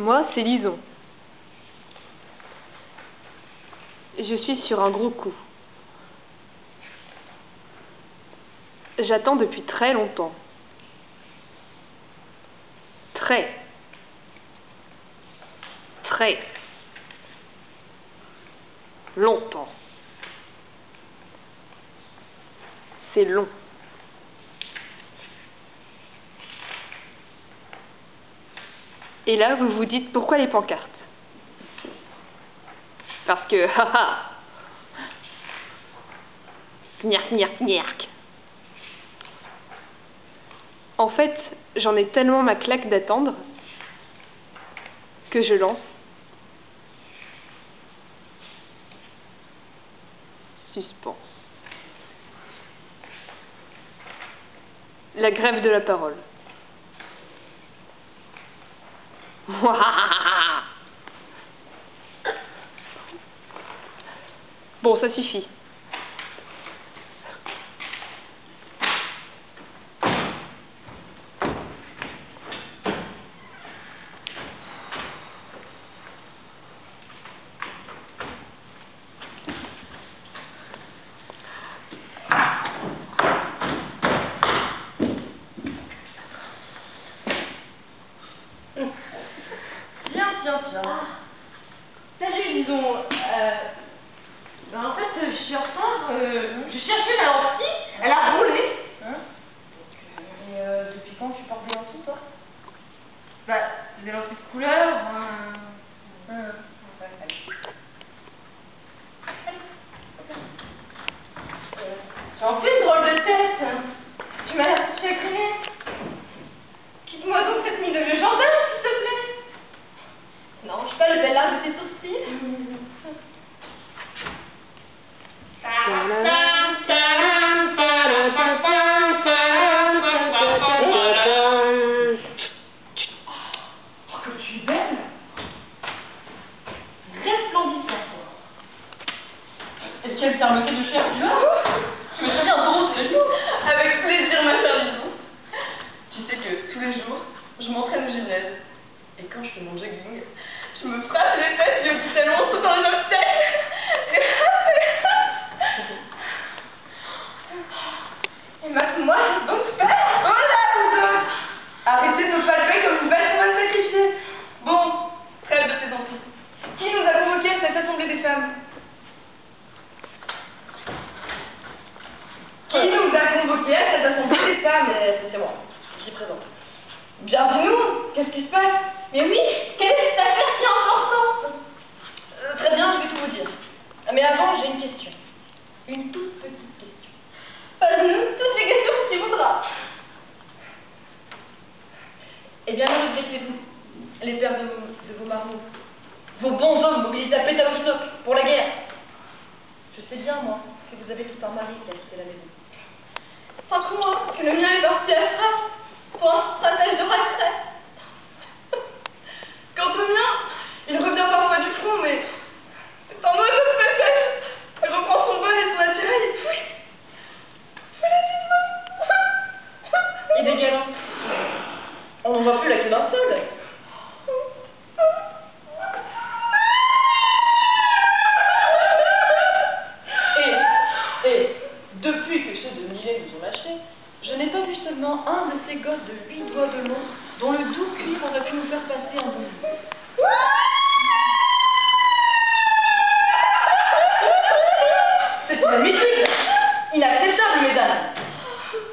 Moi, c'est Lison. Je suis sur un gros coup. J'attends depuis très longtemps. Très longtemps. C'est long. Et là, vous vous dites pourquoi les pancartes? Parce que, haha, gnark, gnark, gnark. En fait, j'en ai tellement ma claque d'attendre que je lance suspense. La grève de la parole. Bon, ça suffit. Tiens. Salut, Lison. En fait, je suis en retard. Je cherchais la lentille. Elle a roulé. Hein? Et depuis quand tu portes des lentilles, toi? Bah, des lentilles de couleur. J'ai en fait une drôle de tête. Tu m'as l'air chagrinée. Quitte-moi donc cette nuit de vieux gendarme, s'il te plaît. Non, je suis pas le bel âge de tes sourcils. Oh, que tu es belle. Resplendissante. Est-ce qu'elle t'a moqué de cher, tu vois? Tu me ferais bien un taureau sur les genoux. Avec plaisir, ma chère Lison. Tu sais que tous les jours, je m'entraîne au gymnase. Et quand je fais mon jogging, je me frappe les fesses du petit talon en sautant les obstacles. Et moi, j'ai donc peur. Oh là, vous autres. Arrêtez de me palper comme une belle femme sacrifiée. Bon, trêve de plaisanterie. Qui nous a convoqués à cette assemblée des femmes? Qui nous a convoqués à cette assemblée des femmes? C'est moi, j'y présente. Bienvenue. Qu'est-ce qui se passe? Mais oui, quelle est cette affaire si importante? Très bien, je vais tout vous dire. Mais avant, j'ai une question. Une toute petite question. Toutes les questions que tu voudras. Eh bien, remettez-vous, les pères de vos marmots, vos bons hommes mobilisés à Pétaouchnok pour la guerre. Je sais bien, moi, que vous avez tout un mari qui a quitté la maison. 5 mois que le mien est parti à Strasse pour un stratège de retraite. Quant au mien, il revient parfois du front, mais c'est un oiseau de passage. Il reprend son vol et son attirail et puis... Il est galant. On n'en voit plus la queue d'un seul. Et depuis que ceux de Millet nous ont lâchés, je n'ai pas vu seulement un de ces gosses de 8 doigts de long dont le doux cuivre aurait pu nous faire passer en bout. C'est inadmissible, inacceptable, mesdames.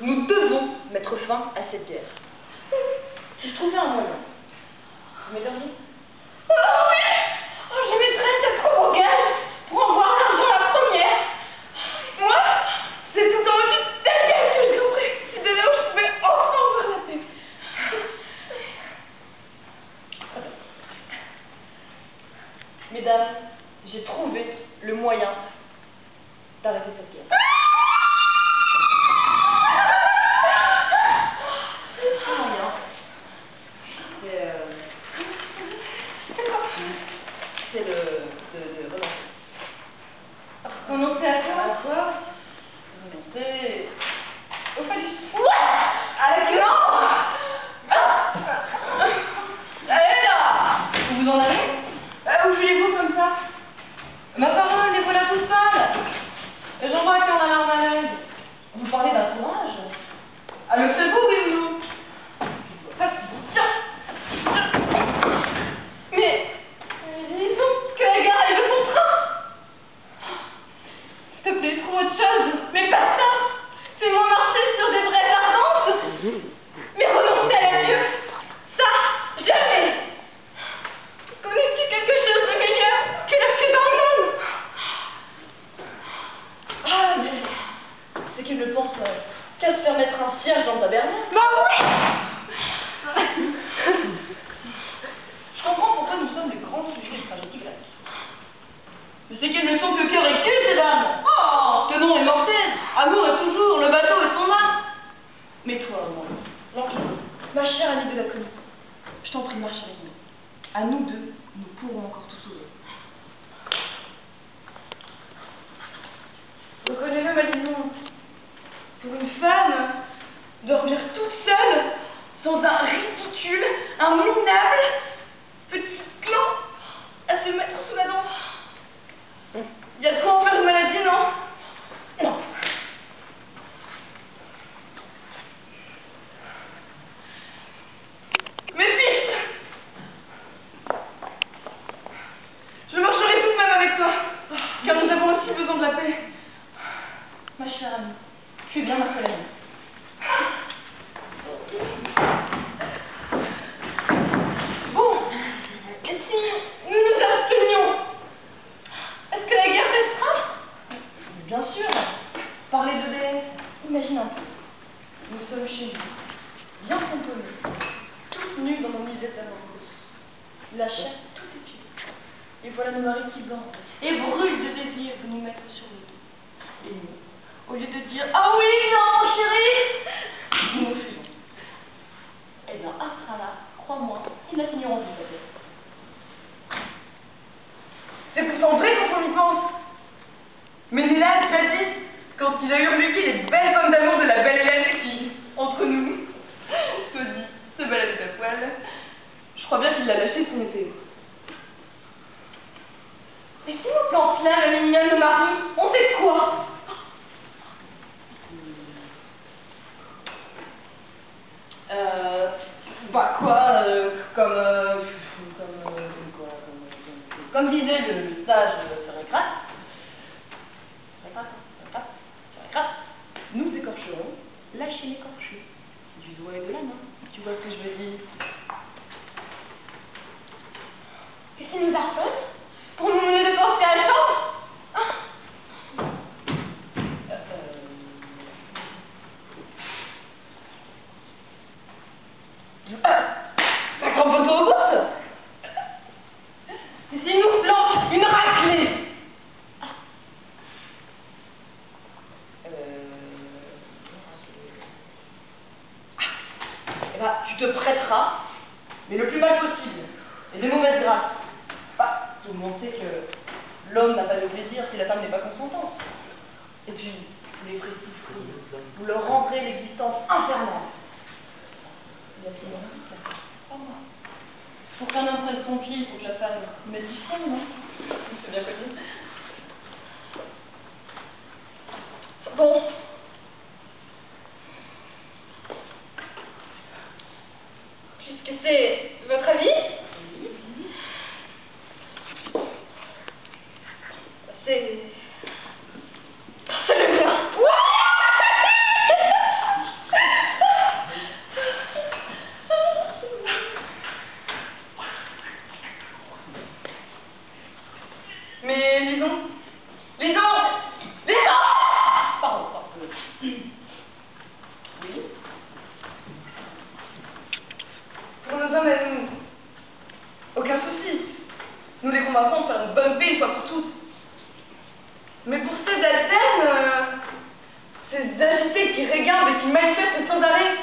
Nous devons mettre fin à cette guerre. Si je trouvais un moyen, vous m'aideriez? Oh oui! Je mettrais cette robe au gaz pour en voir l'argent la première. Moi, c'est tout en haut telle gueule que je compris. Si de là où je pouvais enfin ouvrir la tête. Mesdames, j'ai trouvé le moyen d'arrêter cette guerre. C'est de relancer. Renoncer à quoi? Renoncer au phallus. À la queue. Allez là. Ma parole, les voilà tous sales. Et j'en vois qui ont la larme à l'œil. Vous parlez d'un courage. Ah, le faites-vous, oui ou non? Mais disons que la gare est de son train. S'il te plaît, trouve autre chose. Mais pas ça. Fais-moi marcher sur des braises ardentes. Mais renoncer à la Dieu. Ça, jamais. Connais-tu quelque chose de meilleur que la pluie dans le monde? Ah, mais c'est qu'il ne pense qu'à se faire mettre un cierge dans ta bernière. Bah oui! Je comprends pourquoi nous sommes les grands sujets de tragédie grecque. Mais c'est qu'ils ne sont que cœur et cul, ces dames. Oh, ce nom est mortel. Amour est toujours, le bateau est son âme. Mais toi, moi, l'enclin, ma chère amie de la commune, je t'en prie, marche avec nous. À nous deux, nous pourrons encore tout sauver. Reconnais-le, ma Lisonde. Pour une femme, dormir toute seule, dans un ridicule, un minable petit clan, à se mettre sous la dent. Il y a de quoi en faire une maladie, non? Non. Mes fils, je marcherai tout de même avec toi, car nous avons aussi besoin de la paix. Ma chère amie, tu es bien ma seule amie. Bon, et si nous nous abstenions, est-ce que la guerre cessera? Bien sûr. Parler de déesse, imagine un peu. Nous sommes chez nous, bien pomponnés, tous nus dans nos misettes à morose. La chair tout épilée. Et voilà nos maris qui bandent et brûlent de désir de nous mettre sur le dos. Et nous, au lieu de dire « Ah oui, non, chérie !» nous refusons. Eh bien, à ce train-là, crois-moi, ils la finiront vite, peut-être. C'est pourtant vrai quand on y pense. Ménélas l'a dit quand il a hurlé les belles femmes d'amour de la belle Hélène qui, entre nous, se baladait à poil. Je crois bien qu'il l'a lâché de son épée. Et si nous plantions là, la mignonne de Marie, on sait quoi? Bah quoi, comme disait le sage Sérécrate, nous écorcherons, lâchez l'écorché, du doigt et de la main. Tu vois ce que je veux dire? Et si nous harponnent pour nous mener de force à la chambre? La grande photo au bout. Et si nous flanque une raclée? Eh ben, tu te prêteras, mais le plus mal possible, et des mauvaises grâces. Bah, tout le monde sait que l'homme n'a pas de plaisir si la femme n'est pas consentante. Et puis, les précis, vous leur rendrez l'existence infernale. Il y a pas moi. Pour qu'un homme prenne son pied, il faut que la femme mette du sien, non? C'est bien connu. Bon. Puisque c'est votre avis, c'est le mien. Mais lisons. Pardon. Oui. Pour nos hommes et nous, aucun souci. Nous les convaincrons de faire une bonne paix une fois pour toutes. Mais pour ces d'Athènes, ces agités qui regardent et qui manifestent sans arrêt,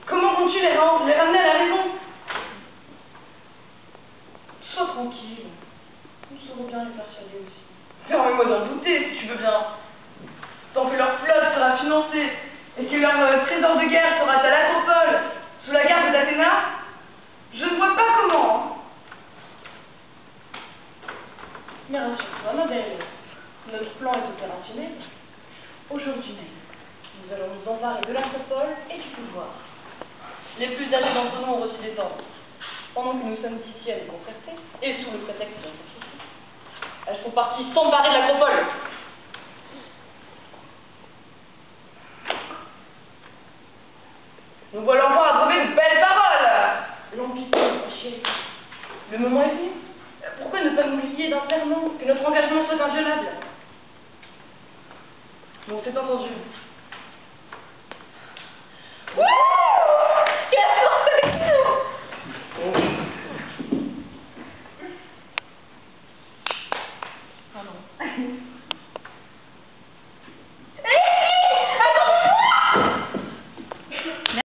comment comptes-tu les ramener à la raison? Sois tranquille. Nous saurons bien les persuader aussi. Permets-moi d'en douter, si tu veux bien. Tant que leur flotte sera financée et que leur trésor de guerre sera à l'Acropole, sous la garde d'Athéna, je ne vois pas comment. Mais rassure-toi, ma belle, notre plan est opérationnel. Aujourd'hui même, nous allons nous emparer de l'acropole et du pouvoir. Les plus âgés d'entre nous ont reçu des tendres. Pendant que nous sommes ici à les concerter, et sous le prétexte d'un sacrifice, elles sont parties s'emparer de l'acropole. Nous voilà encore à trouver de belles paroles. L'ambition, ma chérie. Le moment est venu. Pourquoi ne pas nous lier d'un serment, que notre engagement soit inviolable? Bon, c'est entendu. Wouh! Quelle force avec nous! Pardon.